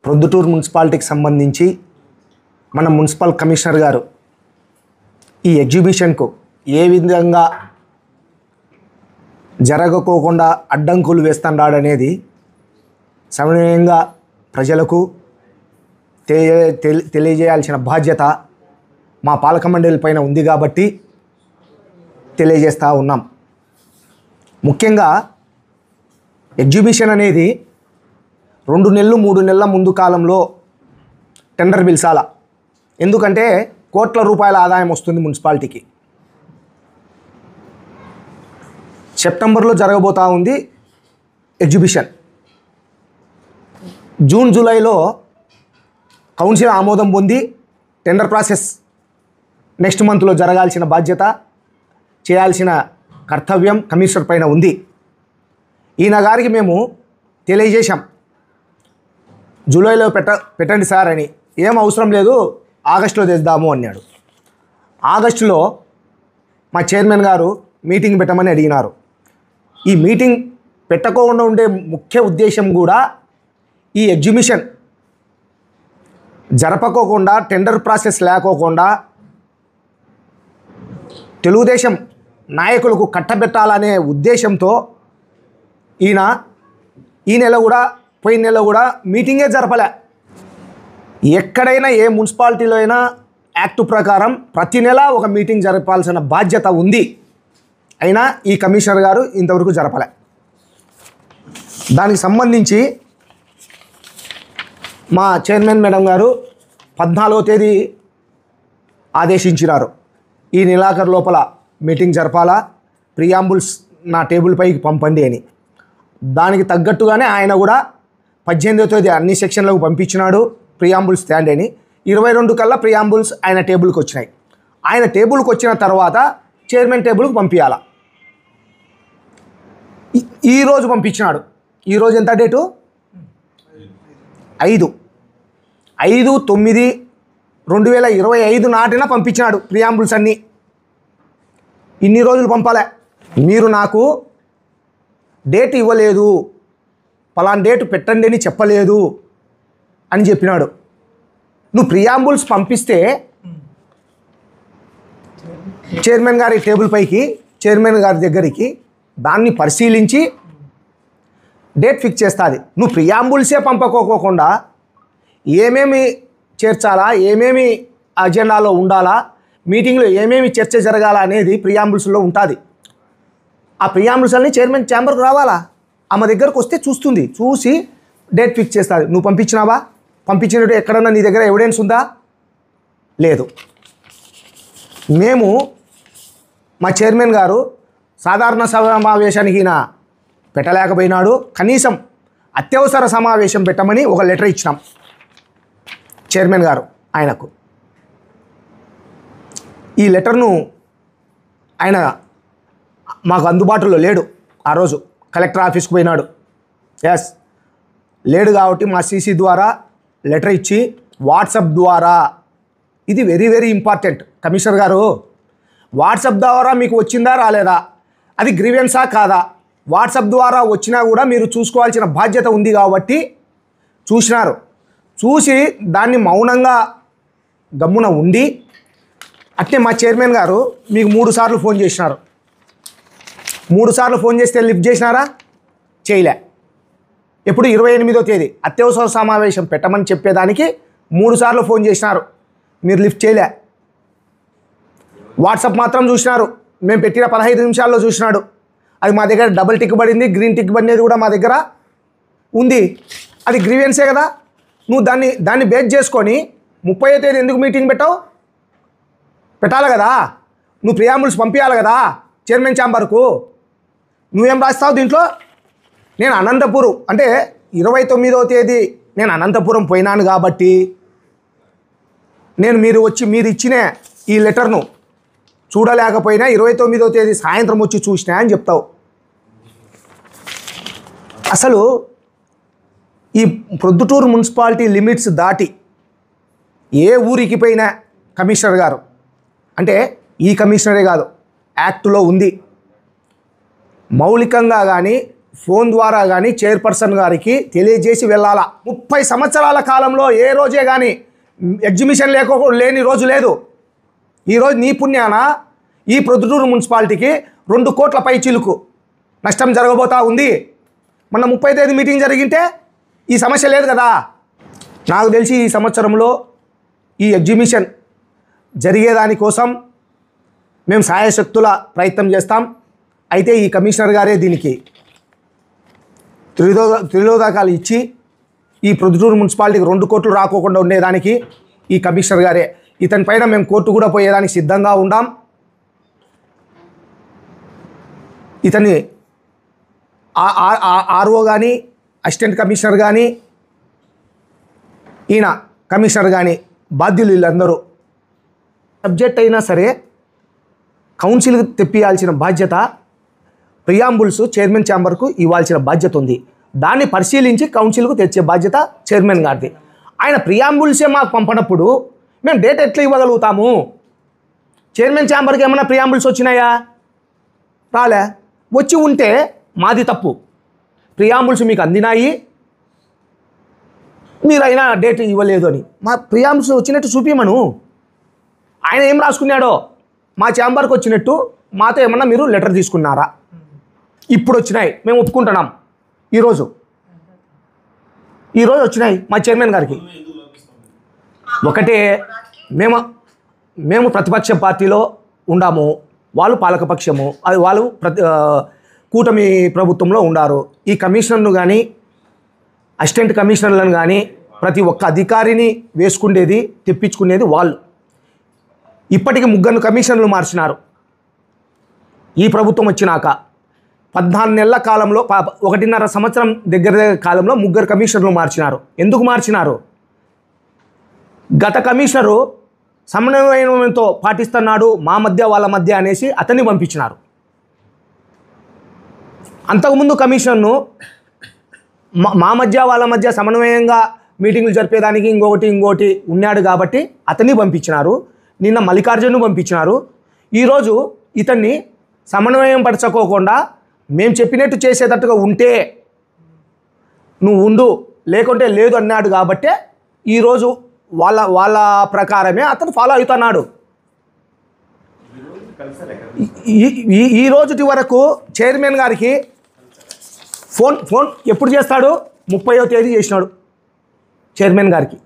ప్రొద్దుటూరు మున్సిపాలిటీకి సంబంధించి మన మున్సిపల్ కమిషనర్ గారు ఈ ఎగ్జిబిషన్కు ఏ విధంగా జరగకోకుండా అడ్డంకులు వేస్తున్నాడనేది సమన్వయంగా ప్రజలకు తెలియజేయాల్సిన బాధ్యత మా పాలక మండలి పైన ఉంది కాబట్టి తెలియజేస్తూ ఉన్నాం. ముఖ్యంగా ఎగ్జిబిషన్ అనేది 2 నెలలు 3 నెలల ముందు కాలంలో టెండర్ పిలిచాల. ఎందుకంటే కోట్ల రూపాయల ఆదాయం వస్తుంది మున్సిపాలిటీకి. సెప్టెంబర్లో జరగబోతూ ఉంది ఎగ్జిబిషన్. జూన్ జూలైలో కౌన్సిల్ ఆమోదం పొంది టెండర్ ప్రాసెస్ నెక్స్ట్ మంత్లో జరగాల్సిన బాధ్యత, చేయాల్సిన కర్తవ్యం కమిషనర్ పైన ఉంది. ఈయన గారికి మేము తెలియజేశాం, జూలైలో పెట్టండి సార్ అని. ఏం అవసరం లేదు, ఆగస్టులో తెద్దాము అన్నాడు. ఆగస్టులో మా చైర్మన్ గారు మీటింగ్ పెట్టమని అడిగినారు. ఈ మీటింగ్ పెట్టకుండా ఉండే ముఖ్య ఉద్దేశం కూడా ఈ ఎగ్జిబిషన్ జరపకోకుండా, టెండర్ ప్రాసెస్ లేకోకుండా తెలుగుదేశం నాయకులకు కట్టబెట్టాలనే ఉద్దేశంతో ఈ నెల కూడా పోయిన నెల కూడా మీటింగే జరపలే. ఎక్కడైనా ఏ మున్సిపాలిటీలో అయినా యాక్ట్ ప్రకారం ప్రతి నెల ఒక మీటింగ్ జరపాల్సిన బాధ్యత ఉంది. అయినా ఈ కమిషనర్ గారు ఇంతవరకు జరపలే. దానికి సంబంధించి మా చైర్మన్ మేడం గారు 14వ తేదీ ఆదేశించినారు, ఈ నెలాఖరు లోపల మీటింగ్ జరపాలా, ప్రియాంబుల్స్ నా టేబుల్ పైకి పంపండి అని. దానికి తగ్గట్టుగానే ఆయన కూడా 18వ తేదీ అన్ని సెక్షన్లకు పంపించినాడు ప్రియాంబుల్స్ స్టాండ్ అని. 22 కల్లా ప్రియాంబుల్స్ ఆయన టేబుల్కి వచ్చినాయి. ఆయన టేబుల్కి వచ్చిన తర్వాత చైర్మన్ టేబుల్కి పంపించాల. ఈరోజు పంపించినాడు. ఈరోజు ఎంత డేటు? 5/9/2025 నాటిన పంపించినాడు ప్రియాంబుల్స్ అన్నీ. ఇన్ని రోజులు పంపాలే. మీరు నాకు డేట్ ఇవ్వలేదు, పలానా డేటు పెట్టండి అని చెప్పలేదు అని చెప్పినాడు. నువ్వు ప్రియాంబుల్స్ పంపిస్తే చైర్మన్ గారి టేబుల్ పైకి, చైర్మన్ గారి దగ్గరికి దాన్ని పరిశీలించి డేట్ ఫిక్స్ చేస్తుంది. నువ్వు ప్రియాంబుల్సే పంపకోకుండా ఏమేమి చేర్చాలా, ఏమేమి అజెండాలో ఉండాలా, మీటింగ్లో ఏమేమి చర్చ జరగాల అనేది ప్రియాంబుల్స్లో ఉంటుంది. ఆ ప్రియాంబుల్స్ అన్ని చైర్మన్ ఛాంబర్కి రావాలా, ఆమె దగ్గరకు వస్తే చూస్తుంది, చూసి డేట్ ఫిక్స్ చేస్తుంది. నువ్వు పంపించినావా? పంపించినట్టు ఎక్కడన్నా నీ దగ్గర ఎవిడెన్స్ ఉందా? లేదు. మేము మా చైర్మన్ గారు సాధారణ సమావేశానికి పెట్టలేకపోయినాడు. కనీసం అత్యవసర సమావేశం పెట్టమని ఒక లెటర్ ఇచ్చినాం చైర్మన్ గారు ఆయనకు. ఈ లెటర్ను ఆయన మాకు అందుబాటులో లేడు. ఆ రోజు కలెక్టర్ ఆఫీస్కి పోయినాడు. ఎస్ లేడు కాబట్టి మా సీసీ ద్వారా లెటర్ ఇచ్చి వాట్సాప్ ద్వారా, ఇది వెరీ వెరీ ఇంపార్టెంట్ కమిషనర్ గారు, వాట్సాప్ ద్వారా మీకు వచ్చిందా రాలేదా, అది గ్రీవెన్సా కాదా, వాట్సాప్ ద్వారా వచ్చినా కూడా మీరు చూసుకోవాల్సిన బాధ్యత ఉంది కాబట్టి చూసినారు. చూసి దాన్ని మౌనంగా గమ్మున ఉండి, అట్నే మా చైర్మన్ గారు మీకు 3 సార్లు ఫోన్ చేసినారు. 3 సార్లు ఫోన్ చేస్తే లిఫ్ట్ చేసినారా? చేయలే. ఎప్పుడు 28వ తేదీ అత్యవసర సమావేశం పెట్టమని చెప్పేదానికి 3 సార్లు ఫోన్ చేసినారు, మీరు లిఫ్ట్ చేయలే. వాట్సాప్ మాత్రం చూసినారు, మేము పెట్టిన 15 నిమిషాల్లో చూసినాడు. అది మా దగ్గర డబుల్ టిక్ పడింది, గ్రీన్ టిక్ పడినది కూడా మా దగ్గర ఉంది. అది గ్రీవెన్సే కదా. నువ్వు దాన్ని బేస్ చేసుకొని 30వ తేదీ ఎందుకు మీటింగ్ పెట్టాలి కదా. నువ్వు ప్రియాంబుల్స్ పంపించాలి కదా చైర్మన్ ఛాంబర్కు. నువ్వేం రాస్తావు దీంట్లో? నేను అనంతపురం అంటే 29వ తేదీ నేను అనంతపురం పోయినాను కాబట్టి నేను మీరు ఇచ్చిన ఈ లెటర్ను చూడలేకపోయినా 29వ తేదీ సాయంత్రం వచ్చి చూసినా అని చెప్తావు. అసలు ఈ ప్రొద్దుటూరు మున్సిపాలిటీ లిమిట్స్ దాటి ఏ ఊరికి పోయినా కమిషనర్ గారు, అంటే ఈ కమిషనరే కాదు, యాక్టులో ఉంది, మౌలికంగా కానీ ఫోన్ ద్వారా కానీ చైర్పర్సన్ గారికి తెలియజేసి వెళ్ళాలా. 30 సంవత్సరాల కాలంలో ఏ రోజే కానీ ఎగ్జిబిషన్ లేని రోజు లేదు. ఈరోజు నీ పుణ్యాన ఈ ప్రొద్దుటూరు మున్సిపాలిటీకి 2 కోట్ల పై చిలుకు నష్టం జరగబోతా ఉంది. మొన్న 30వ తేదీ మీటింగ్ జరిగింటే ఈ సమస్య లేదు కదా. నాకు తెలిసి ఈ సంవత్సరంలో ఈ ఎగ్జిబిషన్ జరిగేదానికోసం మేము సాయశక్తుల ప్రయత్నం చేస్తాం. అయితే ఈ కమిషనర్ గారే దీనికి త్రిలోదకాలు ఇచ్చి ఈ ప్రొద్దుటూరు మున్సిపాలిటీకి 2 కోట్లు రాకోకుండా ఉండేదానికి ఈ కమిషనర్ గారే. ఇతని పైన మేము కోర్టు కూడా పోయేదానికి సిద్ధంగా ఉన్నాం. ఇతన్ని ఆర్ఓ కానీ అసిస్టెంట్ కమిషనర్ కానీ ఈయన కమిషనర్ కానీ బాధ్యులు వీళ్ళందరూ సబ్జెక్ట్ అయినా సరే కౌన్సిల్కి తెప్పియాల్సిన బాధ్యత ప్రియాంబుల్స్ చైర్మన్ ఛాంబర్కు ఇవ్వాల్సిన బాధ్యత ఉంది. దాన్ని పరిశీలించి కౌన్సిల్కు తెచ్చే బాధ్యత చైర్మన్ గారిది. ఆయన ప్రియాంబుల్సే మాకు పంపనప్పుడు మేము డేట్ ఎట్లా ఇవ్వగలుగుతాము? చైర్మన్ ఛాంబర్కి ఏమైనా ప్రియాంబుల్స్ వచ్చినాయా? రాలే. వచ్చి ఉంటే మాది తప్పు. ప్రియాంబుల్స్ మీకు అందినాయి, మీరైనా డేట్ ఇవ్వలేదు అని. మా ప్రియాంబుల్స్ వచ్చినట్టు చూపిమను. ఆయన ఏం రాసుకున్నాడో మా ఛాంబర్కి వచ్చినట్టు మాతో ఏమన్నా మీరు లెటర్ తీసుకున్నారా? ఇప్పుడు వచ్చినాయి, మేము ఒప్పుకుంటున్నాం. ఈరోజు వచ్చినాయి మా చైర్మన్ గారికి. ఒకటే, మేము ప్రతిపక్ష పార్టీలో ఉండాము, వాళ్ళు పాలకపక్షము, అది వాళ్ళు కూటమి ప్రభుత్వంలో ఉండారు. ఈ కమిషనర్ను కానీ అసిస్టెంట్ కమిషనర్లను కానీ ప్రతి ఒక్క అధికారిని వేసుకునేది తెప్పించుకునేది వాళ్ళు. ఇప్పటికి 3 కమిషనర్లు మార్చినారు. ఈ ప్రభుత్వం వచ్చినాక 14 నెలల కాలంలో 1.5 సంవత్సరం దగ్గర కాలంలో 3 కమిషనర్లు మార్చినారు. ఎందుకు మార్చినారు? గత కమిషనరు సమన్వయంతో పాటిస్తున్నాడు, మా మధ్య వాళ్ళ మధ్య అనేసి అతన్ని పంపించినారు. అంతకుముందు కమిషన్ను మా మధ్య వాళ్ళ మధ్య సమన్వయంగా మీటింగులు జరిపేదానికి ఇంకోటి ఉన్నాడు కాబట్టి అతన్ని పంపించినారు. నిన్న మల్లికార్జును పంపించినారు. ఈరోజు ఇతన్ని సమన్వయం పరచుకోకుండా మేము చెప్పినట్టు చేసేటట్టుగా ఉంటే నువ్వు ఉండు, లేకుంటే లేదు అన్నాడు. కాబట్టే ఈరోజు వాళ్ళ ప్రకారమే అతను ఫాలో అవుతున్నాడు. ఈ రోజుటి వరకు చైర్మన్ గారికి ఫోన్ ఎప్పుడు చేస్తాడు? 30వ తేదీ చేసినాడు చైర్మన్ గారికి.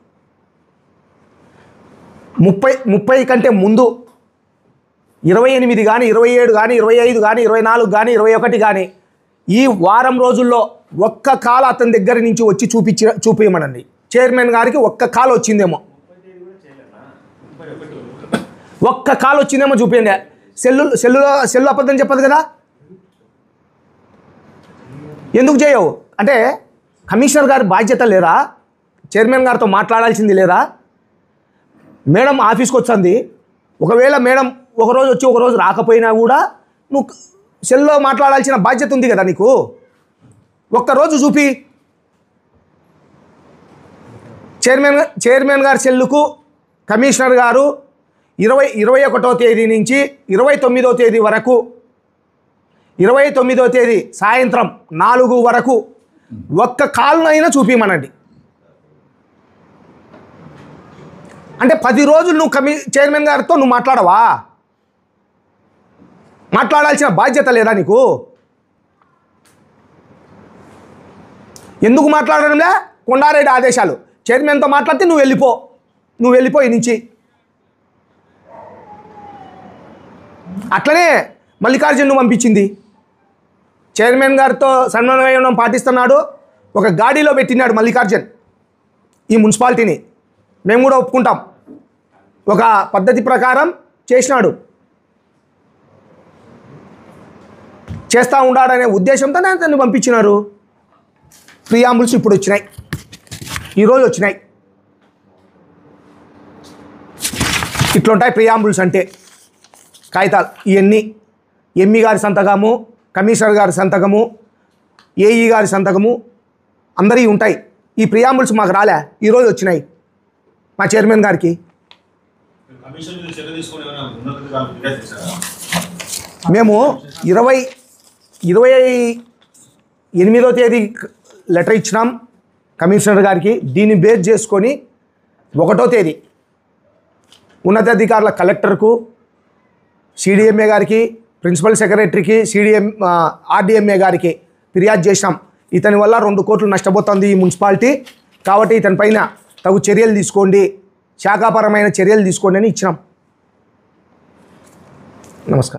30 కంటే ముందు 28 కానీ 27 కానీ 25 కానీ 24 కానీ 21 కానీ ఈ వారం రోజుల్లో ఒక్క కాల్ అతని దగ్గర నుంచి వచ్చి చూపించమనండి. చైర్మన్ గారికి ఒక్క కాల్ వచ్చిందేమో, ఒక్క కాల్ వచ్చిందేమో చూపించండి. సెల్లు అబద్ధం చెప్పదు కదా. ఎందుకు చేయవు అంటే కమిషనర్ గారి బాధ్యత లేదా? చైర్మన్ గారితో మాట్లాడాల్సింది లేదా? మేడం ఆఫీస్కి వచ్చింది, ఒకవేళ మేడం ఒకరోజు వచ్చి ఒకరోజు రాకపోయినా కూడా నువ్వు సెల్లో మాట్లాడాల్సిన బాధ్యత ఉంది కదా నీకు. ఒక్కరోజు చూపి చైర్మన్ గారి సెల్లుకు కమిషనర్ గారు 21వ తేదీ నుంచి 29వ తేదీ వరకు 29వ తేదీ సాయంత్రం 4 వరకు ఒక్క కాల్నైనా చూపిమనండి. అంటే 10 రోజులు నువ్వు చైర్మన్ గారితో నువ్వు మాట్లాడవా? మాట్లాడాల్సిన బాధ్యత లేదా నీకు? ఎందుకు మాట్లాడడంలే? కొండారెడ్డి ఆదేశాలు. చైర్మన్తో మాట్లాడితే నువ్వు వెళ్ళిపో ఈ నుంచి. అట్లనే మల్లికార్జును పంపించింది. చైర్మన్ గారితో సమన్వయం పాటిస్తున్నాడు, ఒక గాడిలో పెట్టినాడు మల్లికార్జున్ ఈ మున్సిపాలిటీని. మేము కూడా ఒప్పుకుంటాం, ఒక పద్ధతి ప్రకారం చేసినాడు, చేస్తూ ఉండాడనే ఉద్దేశంతోనే అతన్ని పంపించినారు. ప్రియాంబుల్స్ ఇప్పుడు వచ్చినాయి, ఈరోజు వచ్చినాయి. ఇట్లుంటాయి ప్రియాంబుల్స్ అంటే కాగితాలు. ఇవన్నీ ఎంఈ గారి సంతకము, కమిషనర్ గారి సంతకము, ఏఈ గారి సంతకము అందరివి ఉంటాయి. ఈ ప్రియాంబుల్స్ మాకు రాలే, ఈరోజు వచ్చినాయి మా చైర్మన్ గారికి. మేము 20 8వ తేదీ లెటర్ ఇచ్చినాం కమిషనర్ గారికి. దీన్ని బేస్ చేసుకొని 1వ తేదీ ఉన్నతాధికారుల కలెక్టర్కు, సిడిఎంఏ గారికి, ప్రిన్సిపల్ సెక్రటరీకి, ఆర్డిఎంఏ గారికి ఫిర్యాదు చేసినాం. ఇతని వల్ల 2 కోట్లు నష్టపోతుంది ఈ మున్సిపాలిటీ, కాబట్టి ఇతని పైన తగు చర్యలు తీసుకోండి, శాఖాపరమైన చర్యలు తీసుకోండి అని ఇచ్చినాం. నమస్కారం.